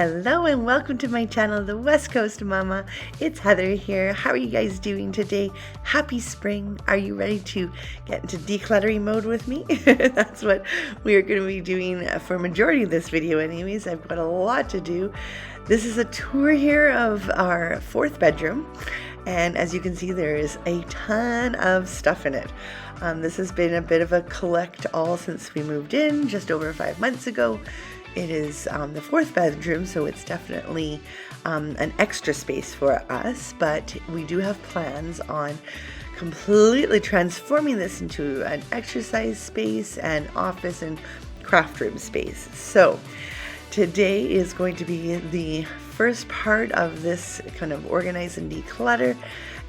Hello and welcome to my channel, The West Coast Mama. It's Heather here. How are you guys doing today? Happy spring. Are you ready to get into decluttering mode with me? That's what we are going to be doing for majority of this video anyways. I've got a lot to do. This is a tour here of our fourth bedroom. And as you can see, there is a ton of stuff in it. This has been a bit of a collect all since we moved in just over 5 months ago. It is the fourth bedroom, so it's definitely an extra space for us, but we do have plans on completely transforming this into an exercise space and office and craft room space. So today is going to be the first part of this kind of organize and declutter,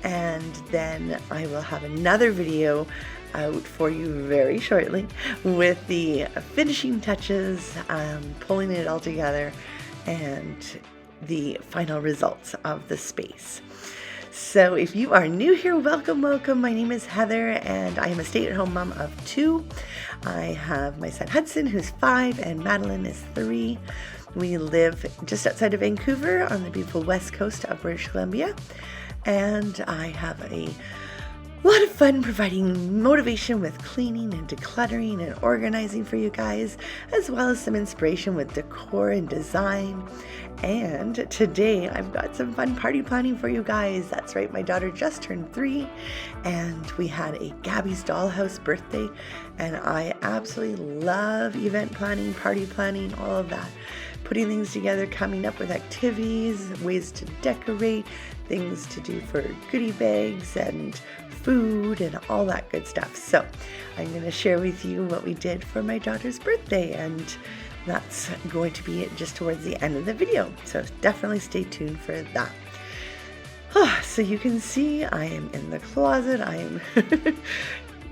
and then I will have another video out for you very shortly with the finishing touches, pulling it all together, and the final results of the space. So if you are new here, welcome. My name is Heather and I am a stay-at-home mom of 2. I have my son Hudson, who's 5, and Madeleine is 3. We live just outside of Vancouver on the beautiful west coast of British Columbia, and I have a lot of fun providing motivation with cleaning and decluttering and organizing for you guys, as well as some inspiration with decor and design. And today I've got some fun party planning for you guys. That's right, my daughter just turned 3 and we had a Gabby's Dollhouse birthday, and I absolutely love event planning, party planning, all of that. Putting things together, coming up with activities, ways to decorate, things to do for goodie bags and food and all that good stuff. So I'm going to share with you what we did for my daughter's birthday, and that's going to be just towards the end of the video. So definitely stay tuned for that. So you can see I am in the closet. I am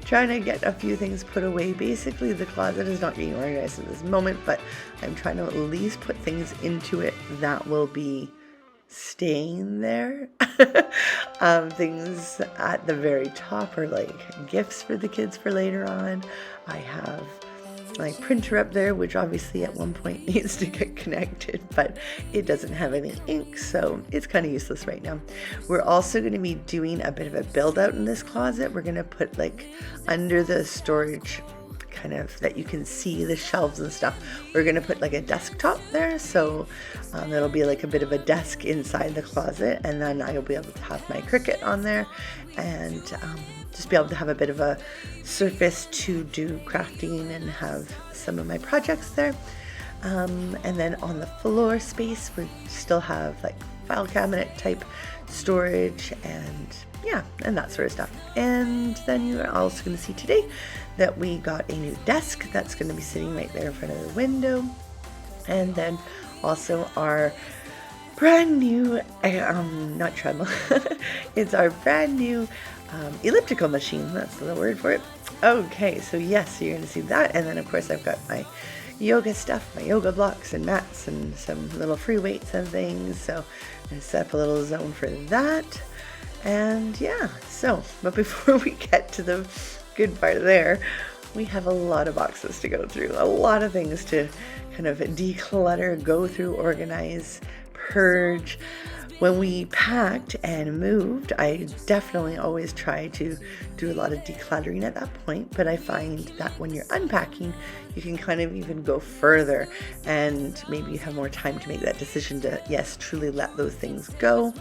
trying to get a few things put away. Basically, the closet is not being organized at this moment, but I'm trying to at least put things into it that will be staying there. Things at the very top are like gifts for the kids for later on. I have my printer up there, which obviously at one point needs to get connected, but it doesn't have any ink, so it's kind of useless right now. We're also going to be doing a bit of a build out in this closet. We're going to put like under the storage kind of that you can see the shelves and stuff, we're going to put like a desktop there, so it'll be like a bit of a desk inside the closet, and then I'll be able to have my Cricut on there and just be able to have a bit of a surface to do crafting and have some of my projects there. And then on the floor space we still have like file cabinet type storage and that sort of stuff. And then you're also going to see today that we got a new desk that's going to be sitting right there in front of the window, and then also our brand new not treadmill it's our brand new elliptical machine. That's the word for it. Okay, so yes, so you're going to see that, and then of course I've got my yoga stuff, my yoga blocks and mats and some little free weights and things, so I'm going to set up a little zone for that. And but before we get to the good part there, we have a lot of boxes to go through, a lot of things to kind of declutter, go through, organize, purge. When we packed and moved, I definitely always try to do a lot of decluttering at that point, but I find that when you're unpacking, you can kind of even go further, and maybe you have more time to make that decision to, yes, truly let those things go.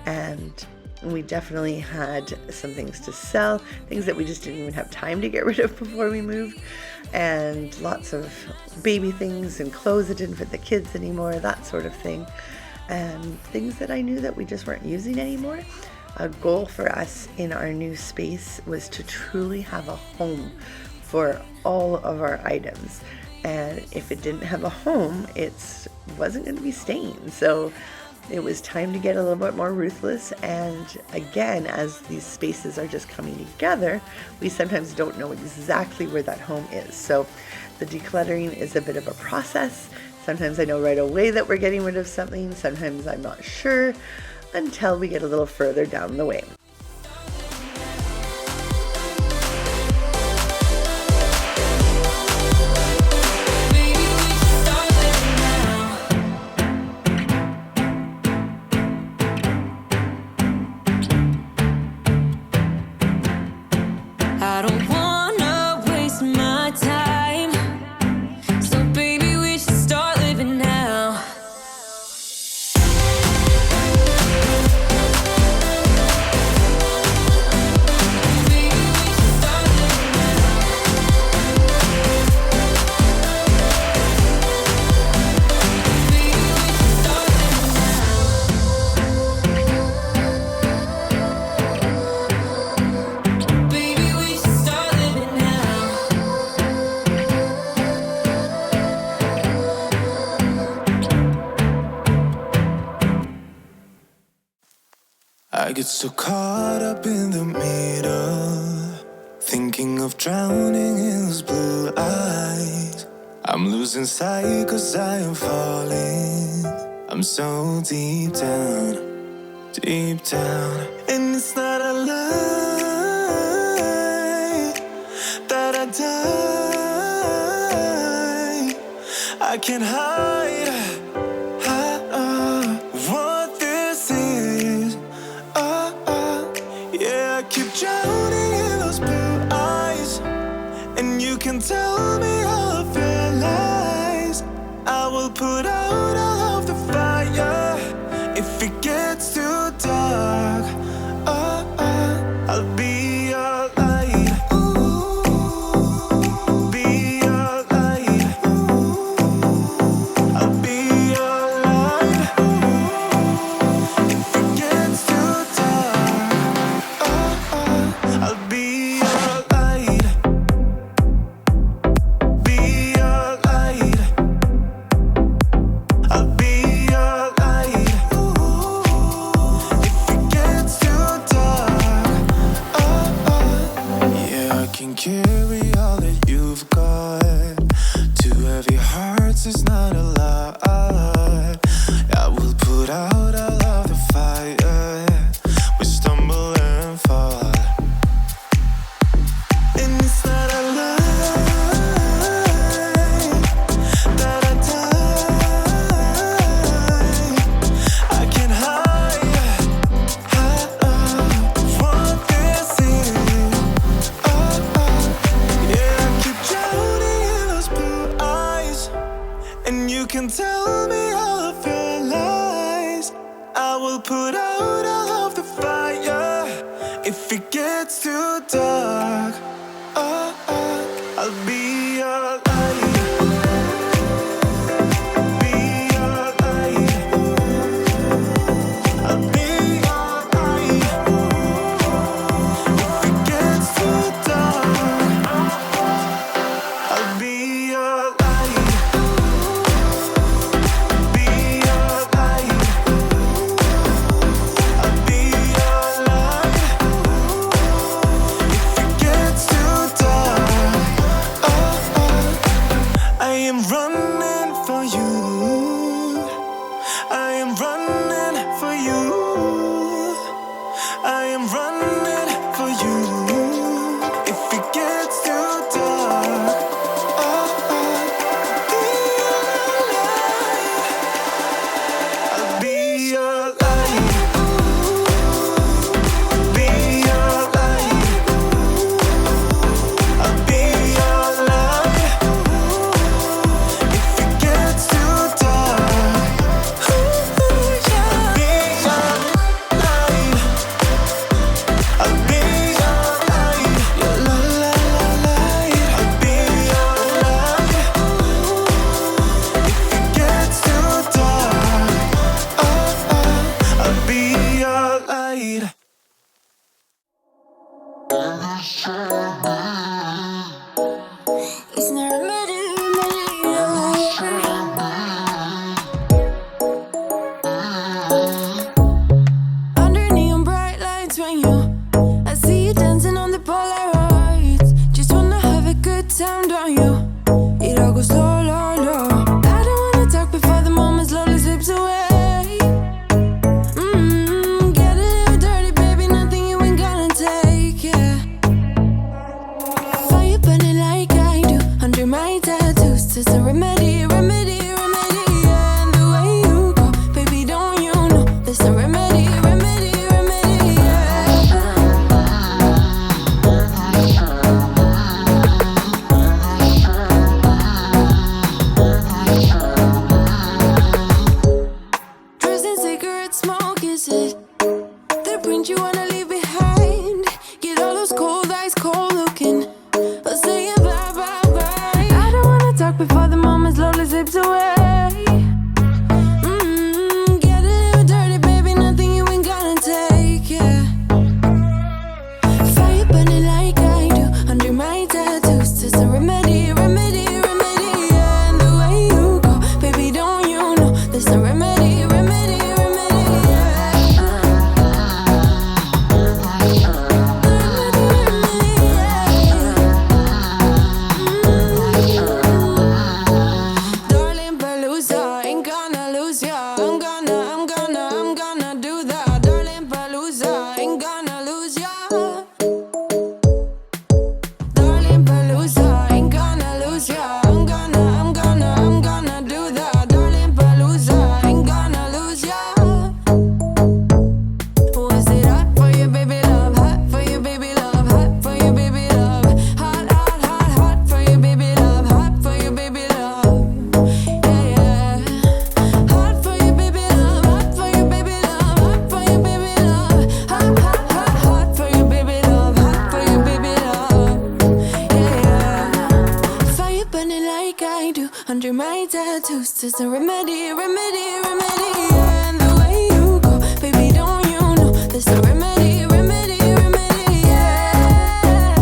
And we definitely had some things to sell, things that we just didn't even have time to get rid of before we moved, and lots of baby things and clothes that didn't fit the kids anymore, that sort of thing, and things that I knew that we just weren't using anymore. A goal for us in our new space was to truly have a home for all of our items, and if it didn't have a home, it wasn't going to be staying. So it was time to get a little bit more ruthless, and again, as these spaces are just coming together, we sometimes don't know exactly where that home is. So the decluttering is a bit of a process. Sometimes I know right away that we're getting rid of something, sometimes I'm not sure until we get a little further down the way. I don't wanna waste my time. So baby, we should start living now. I get so caught up in the middle, thinking of drowning in those blue eyes. I'm losing sight 'cause I am falling. I'm so deep down, deep down. And it's not a lie that I die. I can't hide what this is. Yeah, I keep drowning in those blue eyes, and you can tell me all of your lies. I will put out all of the fire if it gets too dark. I'll be your light. Be your light. I'll be your light. If it gets too dark, I'll be your light. Be your light. I'll be your light. If it gets too dark, yeah, I can carry all that you've got. Two heavy hearts is not a lot. I will put out all of the fire. We stumble and fall. And it's not a lie that I die. I can't hide what this is. Yeah, I keep drowning in those blue eyes, and you can tell me all of your lies. I will put out all of the fire if it gets too dark. I'll be your light. Be your light. I'll be your light. If it gets too dark, I'll be your light. Be your light. I'll be your light. If it gets too dark, I am running for you. I am running for you. I am running for you. If it gets too dark, I'll be your light. Be your light. I'll be your light. If it gets too dark, I'll be your light. I'll be your light. Your light. I'll be your light. If it gets too dark, I'll be your light. It's never under neon bright lights when I see you dancing on the Polaroids. Just wanna have a good time, don't you? It all goes low, low, low. I don't wanna talk before the moment slowly slips away. Get a little dirty, baby, nothing you ain't gonna take, yeah. any tattoos. Just a remedy, remedy, remedy. Yeah, and the way you go, baby, don't you know? There's a remedy, remedy, remedy. Yeah,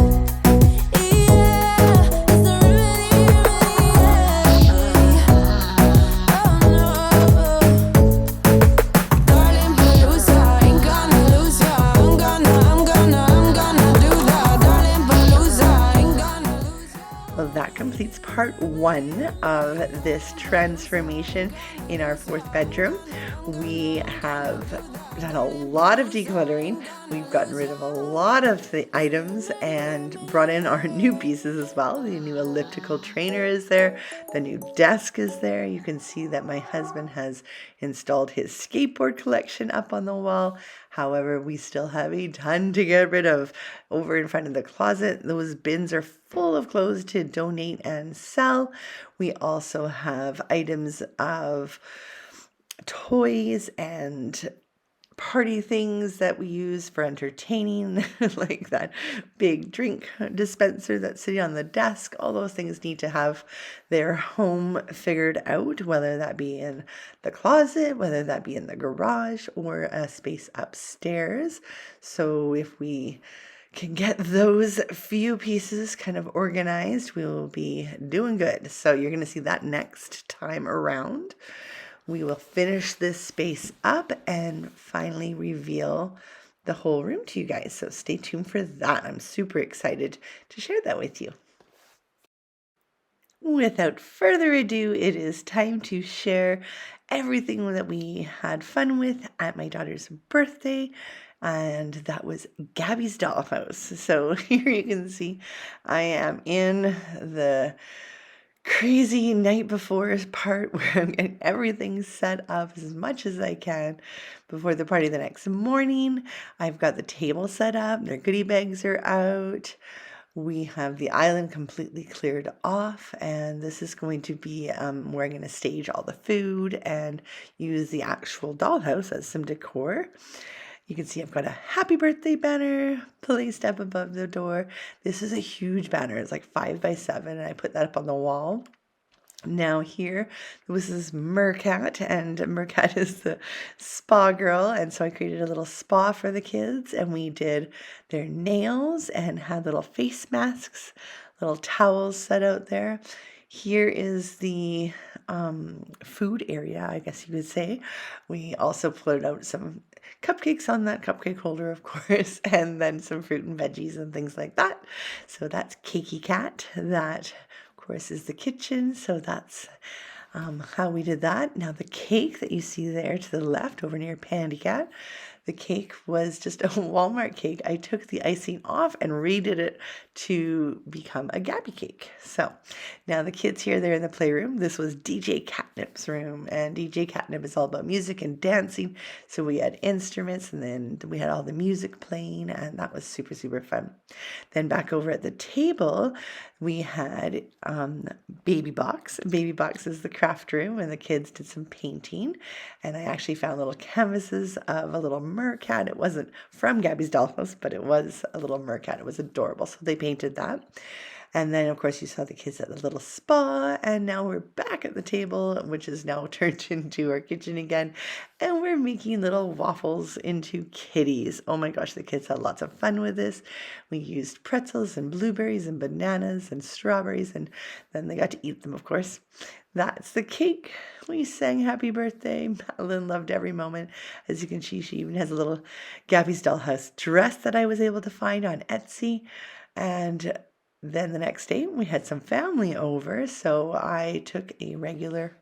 yeah. There's a remedy, remedy. Yeah. Oh no, darling Palooza, ain't gonna lose ya. I'm gonna do that, darling Palooza, ain't gonna lose ya. Well, that completes part 1 of this transformation in our 4th bedroom. We have done a lot of decluttering. We've gotten rid of a lot of the items and brought in our new pieces as well. The new elliptical trainer is there. The new desk is there. You can see that my husband has installed his skateboard collection up on the wall. However, we still have a ton to get rid of. Over in front of the closet, those bins are full of clothes to donate and sell. We also have items of toys and party things that we use for entertaining, like that big drink dispenser that's sitting on the desk. All those things need to have their home figured out, whether that be in the closet, whether that be in the garage, or a space upstairs. So if we can get those few pieces kind of organized, we will be doing good. So you're going to see that next time around. We will finish this space up and finally reveal the whole room to you guys. So stay tuned for that. I'm super excited to share that with you. Without further ado, it is time to share everything that we had fun with at my daughter's birthday. And that was Gabby's Dollhouse. So here you can see I am in the crazy night before part where I'm getting everything set up as much as I can before the party the next morning. I've got the table set up, their goodie bags are out. We have the island completely cleared off, and this is going to be where I'm going to stage all the food and use the actual dollhouse as some decor. You can see I've got a happy birthday banner placed up above the door. This is a huge banner. It's like 5 by 7, and I put that up on the wall. Now here, this is Mercat, and Mercat is the spa girl, and so I created a little spa for the kids, and we did their nails and had little face masks, little towels set out there. Here is the food area, I guess you could say. We also put out some cupcakes on that cupcake holder, of course, and then some fruit and veggies and things like that. So that's Cakey Cat. That, of course, is the kitchen. So that's how we did that. Now the cake that you see there to the left over near Pandy Cat, the cake was just a Walmart cake. I took the icing off and redid it to become a Gabby cake. So now the kids here, they're in the playroom. This was DJ Catnip's room, and DJ Catnip is all about music and dancing. So we had instruments, and then we had all the music playing, and that was super, super fun. Then back over at the table, we had Baby Box. Baby Box is the craft room, and the kids did some painting. And I actually found little canvases of a little Mercat. It wasn't from Gabby's Dollhouse, but it was a little Mercat. It was adorable. So they painted that. And then, of course, you saw the kids at the little spa. And now we're back at the table, which is now turned into our kitchen again. And we're making little waffles into kitties. Oh my gosh, the kids had lots of fun with this. We used pretzels and blueberries and bananas and strawberries. And then they got to eat them, of course. That's the cake. We sang happy birthday. Madeleine loved every moment. As you can see, she even has a little Gabby's Dollhouse dress that I was able to find on Etsy. And then the next day we had some family over. So I took a regular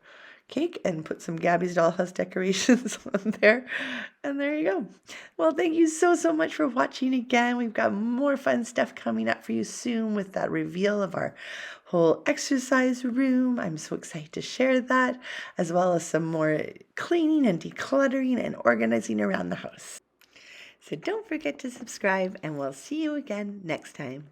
cake and put some Gabby's Dollhouse decorations on there. And there you go. Well, thank you so, so much for watching again. We've got more fun stuff coming up for you soon with that reveal of our whole exercise room. I'm so excited to share that, as well as some more cleaning and decluttering and organizing around the house. So don't forget to subscribe, and we'll see you again next time.